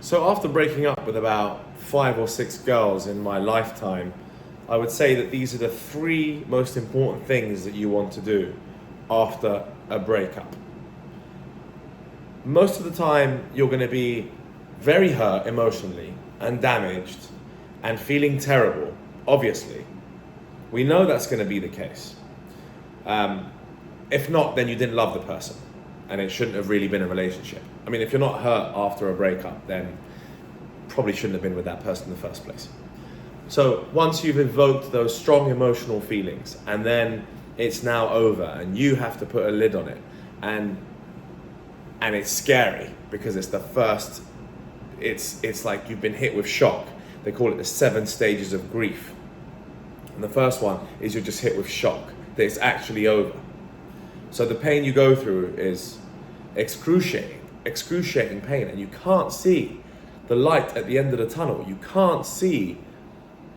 So after breaking up with about 5 or 6 girls in my lifetime, I would say that these are the 3 most important things that you want to do after a breakup. Most of the time, you're going to be very hurt emotionally and damaged and feeling terrible, obviously. We know that's going to be the case. If not, then you didn't love the person and it shouldn't have really been a relationship. I mean, if you're not hurt after a breakup, then probably shouldn't have been with that person in the first place. So once you've evoked those strong emotional feelings and then it's now over and you have to put a lid on it, and it's scary because it's the first, it's like you've been hit with shock. They call it the 7 stages of grief. And the first one is you're just hit with shock, that it's actually over. So the pain you go through is excruciating pain, and you can't see the light at the end of the tunnel. You can't see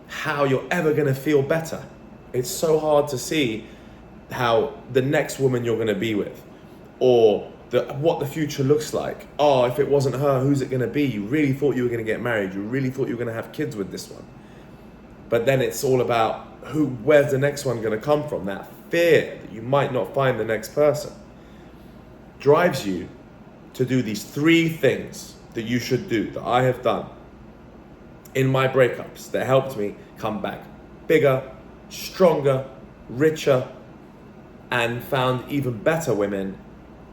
how you're ever gonna feel better. It's so hard to see how the next woman you're gonna be with, or what the future looks like. Oh, if it wasn't her, who's it gonna be? You really thought you were gonna get married. You really thought you were gonna have kids with this one. But then it's all about where's the next one gonna come from? That fear that you might not find the next person drives you to do these 3 things that you should do, that I have done in my breakups, that helped me come back bigger, stronger, richer, and found even better women,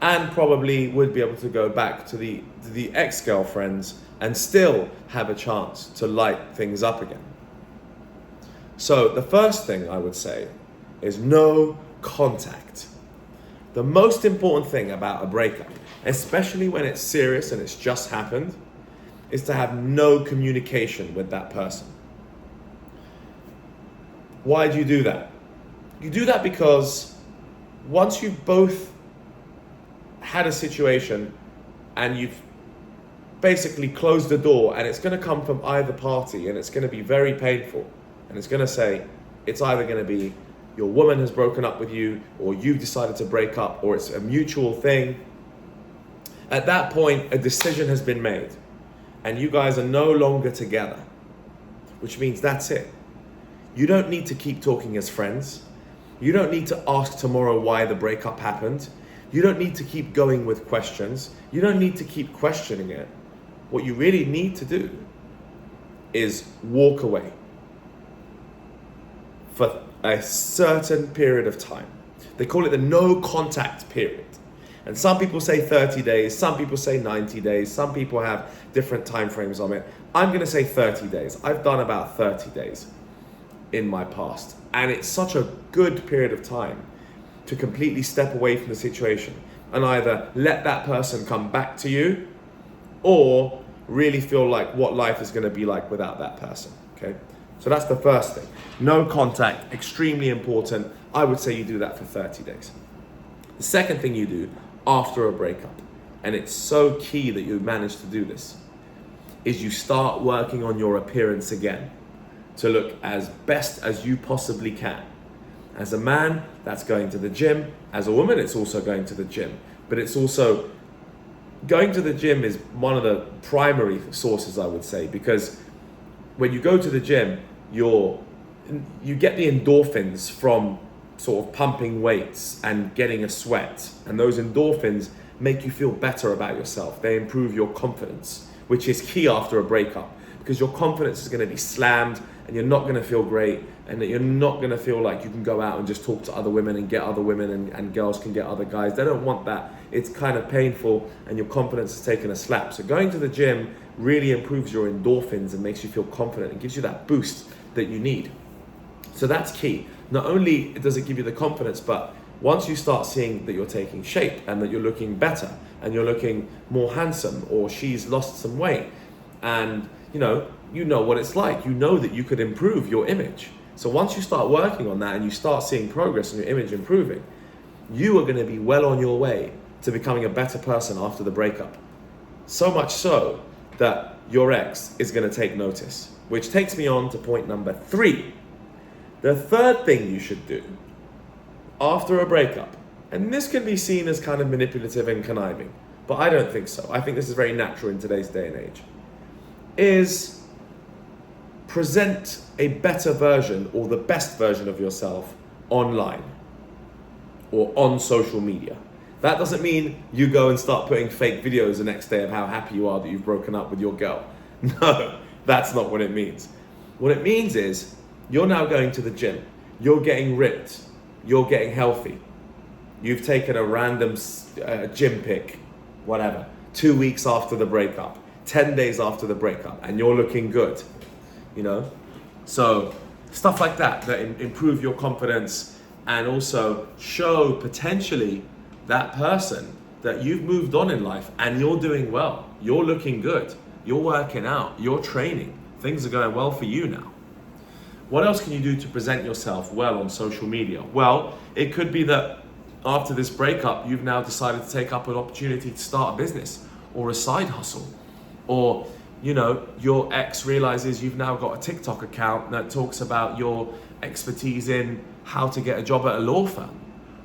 and probably would be able to go back to the ex-girlfriends and still have a chance to light things up again. So the first thing I would say is no contact. The most important thing about a breakup, especially when it's serious and it's just happened, is to have no communication with that person. Why do you do that? You do that because once you've both had a situation and you've basically closed the door, and it's going to come from either party, and it's going to be very painful, and it's going to say, it's either going to be your woman has broken up with you, or you've decided to break up, or it's a mutual thing. At that point, a decision has been made and you guys are no longer together, which means that's it. You don't need to keep talking as friends. You don't need to ask tomorrow why the breakup happened. You don't need to keep going with questions. You don't need to keep questioning it. What you really need to do is walk away for a certain period of time. They call it the no contact period. And some people say 30 days, some people say 90 days, some people have different time frames on it. I'm gonna say 30 days. I've done about 30 days in my past. And it's such a good period of time to completely step away from the situation and either let that person come back to you or really feel like what life is gonna be like without that person, okay? So that's the first thing. No contact, extremely important. I would say you do that for 30 days. The second thing you do after a breakup, and it's so key that you manage to do this, is you start working on your appearance again to look as best as you possibly can. As a man, that's going to the gym. As a woman, it's also going to the gym. But it's also, going to the gym is one of the primary sources, I would say, because when you go to the gym, you get the endorphins from sort of pumping weights and getting a sweat. And those endorphins make you feel better about yourself. They improve your confidence, which is key after a breakup, because your confidence is going to be slammed and you're not going to feel great, and that you're not going to feel like you can go out and just talk to other women and get other women, and girls can get other guys. They don't want that. It's kind of painful and your confidence is taking a slap. So going to the gym really improves your endorphins and makes you feel confident and gives you that boost that you need. So that's key. Not only does it give you the confidence, but once you start seeing that you're taking shape and that you're looking better and you're looking more handsome, or she's lost some weight, and you know what it's like, you know that you could improve your image. So once you start working on that and you start seeing progress in your image improving, you are going to be well on your way to becoming a better person after the breakup. So much so that your ex is going to take notice, which takes me on to point number 3. The third thing you should do after a breakup, and this can be seen as kind of manipulative and conniving, but I don't think so. I think this is very natural in today's day and age. is present a better version or the best version of yourself online or on social media. That doesn't mean you go and start putting fake videos the next day of how happy you are that you've broken up with your girl. No, that's not what it means. What it means is you're now going to the gym, you're getting ripped, you're getting healthy. You've taken a random gym pic, whatever, 2 weeks after the breakup, 10 days after the breakup, and you're looking good, you know? So stuff like that improve your confidence and also show potentially that person that you've moved on in life and you're doing well, you're looking good, you're working out, you're training, things are going well for you now. What else can you do to present yourself well on social media? Well, it could be that after this breakup, you've now decided to take up an opportunity to start a business or a side hustle. Or, you know, your ex realizes you've now got a TikTok account that talks about your expertise in how to get a job at a law firm.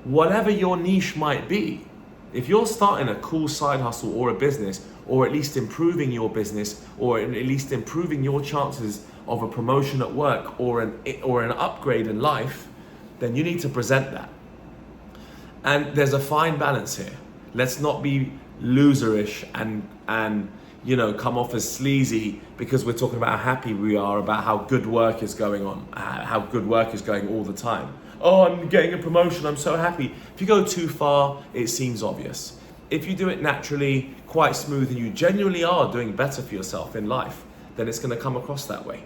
Whatever your niche might be, if you're starting a cool side hustle or a business, or at least improving your business, or at least improving your chances of a promotion at work or an upgrade in life, then you need to present that. And there's a fine balance here. Let's not be loserish and you know, come off as sleazy because we're talking about how happy we are about how good work is going on, how good work is going all the time. Oh, I'm getting a promotion, I'm so happy. If you go too far, it seems obvious. If you do it naturally, quite smooth, and you genuinely are doing better for yourself in life, then it's gonna come across that way.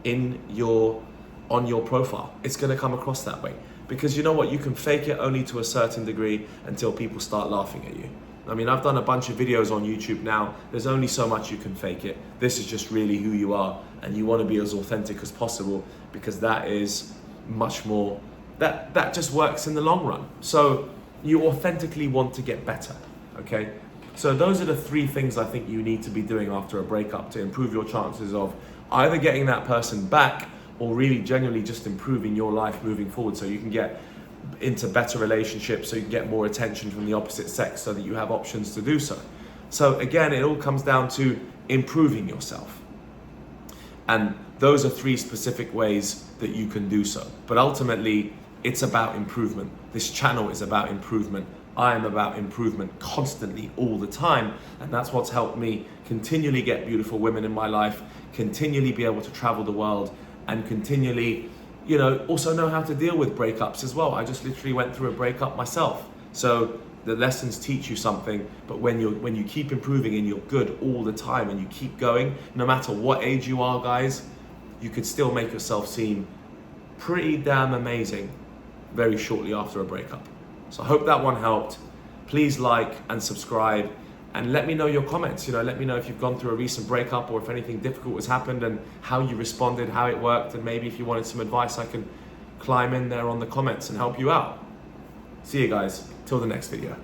On your profile, it's gonna come across that way. Because you know what, you can fake it only to a certain degree until people start laughing at you. I mean, I've done a bunch of videos on YouTube now. There's only so much you can fake it. This is just really who you are, and you want to be as authentic as possible because that is much more, that just works in the long run. So you authentically want to get better, okay? So those are the 3 things I think you need to be doing after a breakup to improve your chances of either getting that person back or really genuinely just improving your life moving forward so you can get into better relationships, so you can get more attention from the opposite sex so that you have options to do so. So again, it all comes down to improving yourself. And those are 3 specific ways that you can do so. But ultimately, it's about improvement. This channel is about improvement. I am about improvement constantly, all the time. And that's what's helped me continually get beautiful women in my life, continually be able to travel the world, and continually, you know, also know how to deal with breakups as well. I just literally went through a breakup myself. So the lessons teach you something, but when you keep improving and you're good all the time and you keep going, no matter what age you are, guys, you could still make yourself seem pretty damn amazing very shortly after a breakup. So I hope that one helped. Please like and subscribe. And let me know your comments. You know, let me know if you've gone through a recent breakup or if anything difficult has happened and how you responded, how it worked, and maybe if you wanted some advice, I can climb in there on the comments and help you out. See you guys, till the next video.